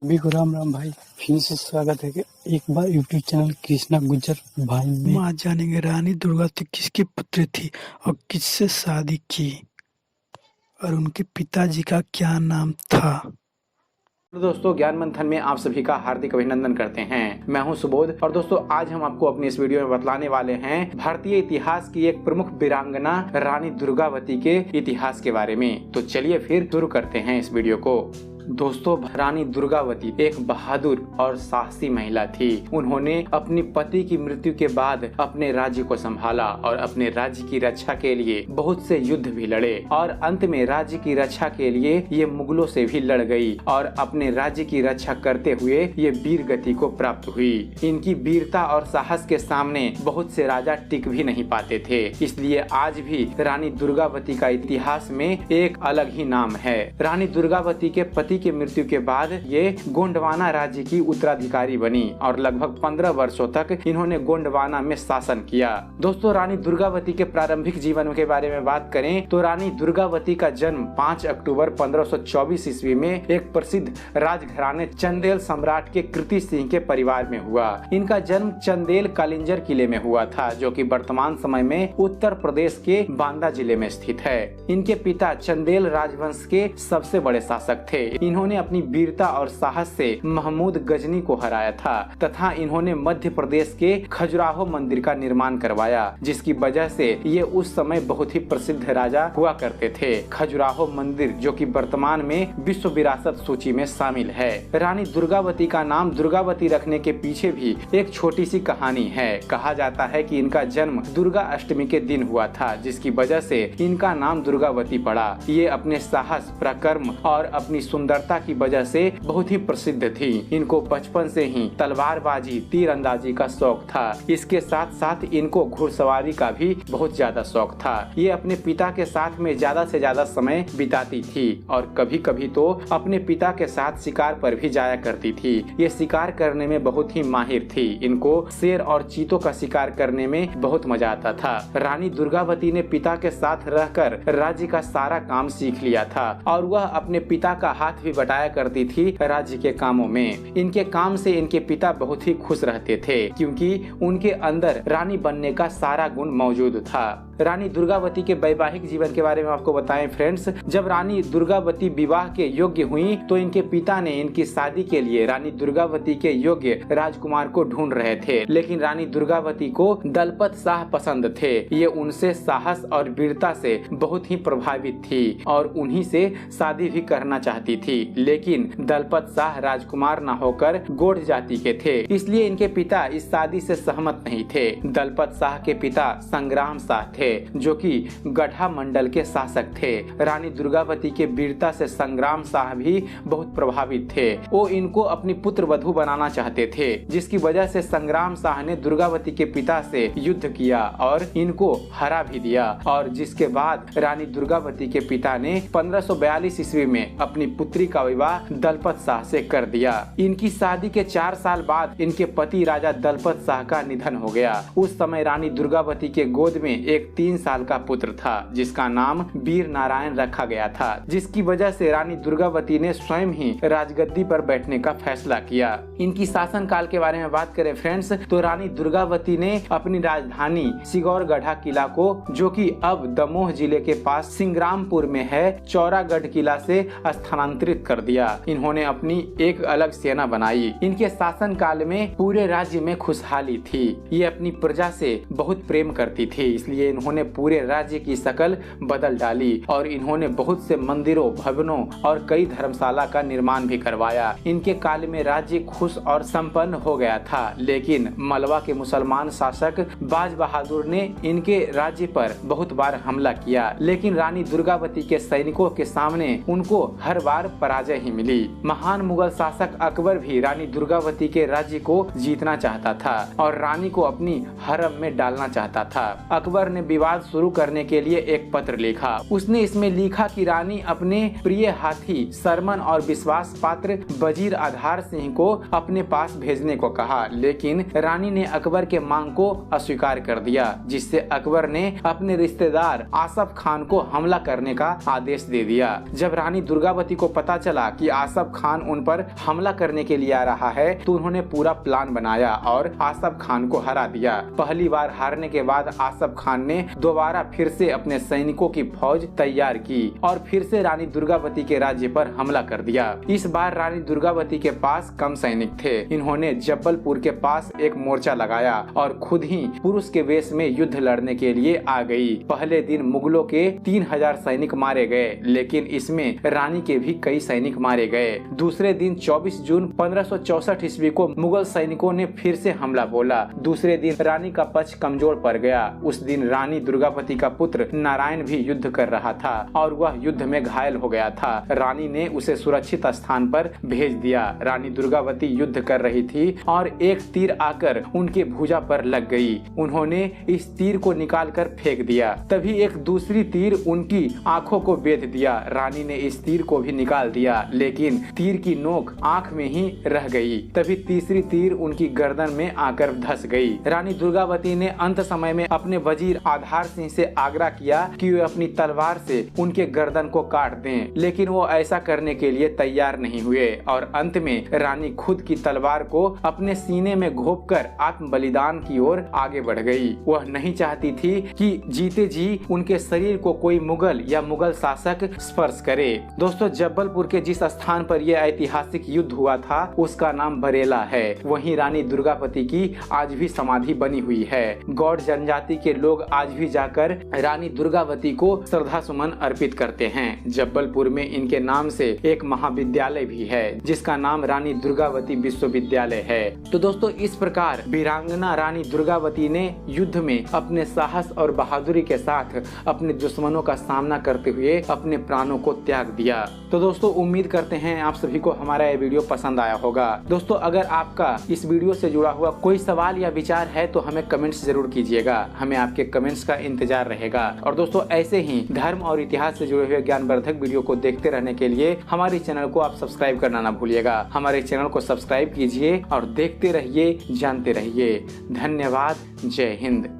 सभी को राम राम भाई। फिर से स्वागत है कि एक बार यूट्यूब चैनल कृष्णा गुज्जर भाई में आज जानेंगे रानी दुर्गावती किसकी पुत्री थी और किससे शादी की और उनके पिताजी का क्या नाम था। दोस्तों, ज्ञान मंथन में आप सभी का हार्दिक अभिनंदन करते हैं। मैं हूं सुबोध और दोस्तों आज हम आपको अपनी इस वीडियो में बतलाने वाले हैं भारतीय इतिहास की एक प्रमुख वीरांगना रानी दुर्गावती के इतिहास के बारे में। तो चलिए फिर शुरू करते हैं इस वीडियो को। दोस्तों, रानी दुर्गावती एक बहादुर और साहसी महिला थी। उन्होंने अपनी पति की मृत्यु के बाद अपने राज्य को संभाला और अपने राज्य की रक्षा के लिए बहुत से युद्ध भी लड़े और अंत में राज्य की रक्षा के लिए ये मुगलों से भी लड़ गई और अपने राज्य की रक्षा करते हुए ये वीर गति को प्राप्त हुई। इनकी वीरता और साहस के सामने बहुत से राजा टिक भी नहीं पाते थे। इसलिए आज भी रानी दुर्गावती का इतिहास में एक अलग ही नाम है। रानी दुर्गावती के पति की मृत्यु के बाद ये गोंडवाना राज्य की उत्तराधिकारी बनी और लगभग 15 वर्षों तक इन्होंने गोंडवाना में शासन किया। दोस्तों, रानी दुर्गावती के प्रारंभिक जीवन के बारे में बात करें तो रानी दुर्गावती का जन्म 5 अक्टूबर 1524 ईस्वी में एक प्रसिद्ध राजघराने चंदेल सम्राट के कृति सिंह के परिवार में हुआ। इनका जन्म चंदेल कालिंजर किले में हुआ था, जो कि वर्तमान समय में उत्तर प्रदेश के बांदा जिले में स्थित है। इनके पिता चंदेल राजवंश के सबसे बड़े शासक थे। इन्होंने अपनी वीरता और साहस से महमूद गजनी को हराया था तथा इन्होंने मध्य प्रदेश के खजुराहो मंदिर का निर्माण करवाया, जिसकी वजह से ये उस समय बहुत ही प्रसिद्ध राजा हुआ करते थे। खजुराहो मंदिर जो कि वर्तमान में विश्व विरासत सूची में शामिल है। रानी दुर्गावती का नाम दुर्गावती रखने के पीछे भी एक छोटी सी कहानी है। कहा जाता है कि इनका जन्म दुर्गा अष्टमी के दिन हुआ था, जिसकी वजह से इनका नाम दुर्गावती पड़ा। ये अपने साहस, पराक्रम और अपनी सुंदरता की वजह से बहुत ही प्रसिद्ध थी। इनको बचपन से ही तलवारबाजी, तीरंदाजी का शौक था। इसके साथ साथ इनको घुड़सवारी का भी बहुत ज्यादा शौक था। ये अपने पिता के साथ में ज्यादा से ज्यादा समय बिताती थी और कभी कभी तो अपने पिता के साथ शिकार पर भी जाया करती थी। ये शिकार करने में बहुत ही माहिर थी। इनको शेर और चीतों का शिकार करने में बहुत मजा आता था। रानी दुर्गावती ने पिता के साथ रहकर राज्य का सारा काम सीख लिया था और वह अपने पिता का हाथ भी बटाया करती थी राज्य के कामों में। इनके काम से इनके पिता बहुत ही खुश रहते थे, क्योंकि उनके अंदर रानी बनने का सारा गुण मौजूद था। रानी दुर्गावती के वैवाहिक जीवन के बारे में आपको बताएं फ्रेंड्स। जब रानी दुर्गावती विवाह के योग्य हुई तो इनके पिता ने इनकी शादी के लिए रानी दुर्गावती के योग्य राजकुमार को ढूंढ रहे थे, लेकिन रानी दुर्गावती को दलपत शाह पसंद थे। ये उनसे साहस और वीरता से बहुत ही प्रभावित थी और उन्हीं से शादी भी करना चाहती थी, लेकिन दलपत शाह राजकुमार न होकर गोंड जाति के थे, इसलिए इनके पिता इस शादी से सहमत नहीं थे। दलपत शाह के पिता संग्राम शाह थे, जो कि गढ़ा मंडल के शासक थे। रानी दुर्गावती के वीरता से संग्राम शाह भी बहुत प्रभावित थे। वो इनको अपनी पुत्र वधू बनाना चाहते थे, जिसकी वजह से संग्राम शाह ने दुर्गावती के पिता से युद्ध किया और इनको हरा भी दिया। और जिसके बाद रानी दुर्गावती के पिता ने 1542 ईस्वी में अपनी पुत्री का विवाह दलपत शाह से कर दिया। इनकी शादी के 4 साल बाद इनके पति राजा दलपत शाह का निधन हो गया। उस समय रानी दुर्गावती के गोद में एक 3 साल का पुत्र था, जिसका नाम वीर नारायण रखा गया था, जिसकी वजह से रानी दुर्गावती ने स्वयं ही राजगद्दी पर बैठने का फैसला किया। इनकी शासन काल के बारे में बात करें फ्रेंड्स, तो रानी दुर्गावती ने अपनी राजधानी सिगौरगढ़ा किला को, जो कि अब दमोह जिले के पास सिंग्रामपुर में है, चौरागढ़ किला से स्थानांतरित कर दिया। इन्होंने अपनी एक अलग सेना बनाई। इनके शासन काल में पूरे राज्य में खुशहाली थी। ये अपनी प्रजा से बहुत प्रेम करती थी, इसलिए इन्होंने पूरे राज्य की शकल बदल डाली और इन्होंने बहुत से मंदिरों, भवनों और कई धर्मशाला का निर्माण भी करवाया। इनके काल में राज्य खुश और संपन्न हो गया था, लेकिन मलवा के मुसलमान शासक बाज बहादुर ने इनके राज्य पर बहुत बार हमला किया, लेकिन रानी दुर्गावती के सैनिकों के सामने उनको हर बार पराजय ही मिली। महान मुगल शासक अकबर भी रानी दुर्गावती के राज्य को जीतना चाहता था और रानी को अपनी हरम में डालना चाहता था। अकबर ने विवाद शुरू करने के लिए एक पत्र लिखा। उसने इसमें लिखा कि रानी अपने प्रिय हाथी सरमन और विश्वास पात्र वजीर आधार सिंह को अपने पास भेजने को कहा, लेकिन रानी ने अकबर के मांग को अस्वीकार कर दिया, जिससे अकबर ने अपने रिश्तेदार आसफ खान को हमला करने का आदेश दे दिया। जब रानी दुर्गावती को पता चला कि आसफ खान उन पर हमला करने के लिए आ रहा है, तो उन्होंने पूरा प्लान बनाया और आसफ खान को हरा दिया। पहली बार हारने के बाद आसफ खान ने दोबारा फिर से अपने सैनिकों की फौज तैयार की और फिर से रानी दुर्गावती के राज्य पर हमला कर दिया। इस बार रानी दुर्गावती के पास कम सैनिक थे। इन्होंने जब्बलपुर के पास एक मोर्चा लगाया और खुद ही पुरुष के वेश में युद्ध लड़ने के लिए आ गई। पहले दिन मुगलों के 3000 सैनिक मारे गए, लेकिन इसमें रानी के भी कई सैनिक मारे गए। दूसरे दिन 24 जून 1564 ईस्वी को मुगल सैनिकों ने फिर से हमला बोला। दूसरे दिन रानी का पक्ष कमजोर पड़ गया। उस दिन रानी दुर्गावती का पुत्र नारायण भी युद्ध कर रहा था और वह युद्ध में घायल हो गया था। रानी ने उसे सुरक्षित स्थान पर भेज दिया। रानी दुर्गावती युद्ध कर रही थी और एक तीर आकर उनके भुजा पर लग गई। उन्होंने इस तीर को निकालकर फेंक दिया। तभी एक दूसरी तीर उनकी आंखों को बेध दिया। रानी ने इस तीर को भी निकाल दिया, लेकिन तीर की नोक आंख में ही रह गई। तभी तीसरी तीर उनकी गर्दन में आकर धंस गई। रानी दुर्गावती ने अंत समय में अपने वजीर आधार सिंह से आग्रह किया कि वे अपनी तलवार से उनके गर्दन को काट दें, लेकिन वो ऐसा करने के लिए तैयार नहीं हुए और अंत में रानी खुद की तलवार को अपने सीने में घोंपकर आत्म बलिदान की ओर आगे बढ़ गई। वह नहीं चाहती थी कि जीते जी उनके शरीर को कोई मुगल या मुगल शासक स्पर्श करे। दोस्तों, जब्बलपुर के जिस स्थान पर यह ऐतिहासिक युद्ध हुआ था उसका नाम बरेला है। वहीं रानी दुर्गावती की आज भी समाधि बनी हुई है। गौड़ जनजाति के लोग आज भी जाकर रानी दुर्गावती को श्रद्धा सुमन अर्पित करते हैं। जब्बलपुर में इनके नाम से एक महाविद्यालय भी है, जिसका नाम रानी दुर्गावती विश्वविद्यालय है। तो दोस्तों, इस प्रकार वीरांगना रानी दुर्गावती ने युद्ध में अपने साहस और बहादुरी के साथ अपने दुश्मनों का सामना करते हुए अपने प्राणों को त्याग दिया। तो दोस्तों, उम्मीद करते हैं आप सभी को हमारा ये वीडियो पसंद आया होगा। दोस्तों, अगर आपका इस वीडियो से जुड़ा हुआ कोई सवाल या विचार है तो हमें कमेंट्स जरूर कीजिएगा। हमें आपके कमेंट्स का इंतजार रहेगा। और दोस्तों, ऐसे ही धर्म और इतिहास से जुड़े हुए ज्ञानवर्धक वीडियो को देखते रहने के लिए हमारे चैनल को आप सब्सक्राइब करना ना भूलिएगा। हमारे चैनल को सब्सक्राइब कीजिए और देखते रहिए, जानते रहिए। धन्यवाद। जय हिंद।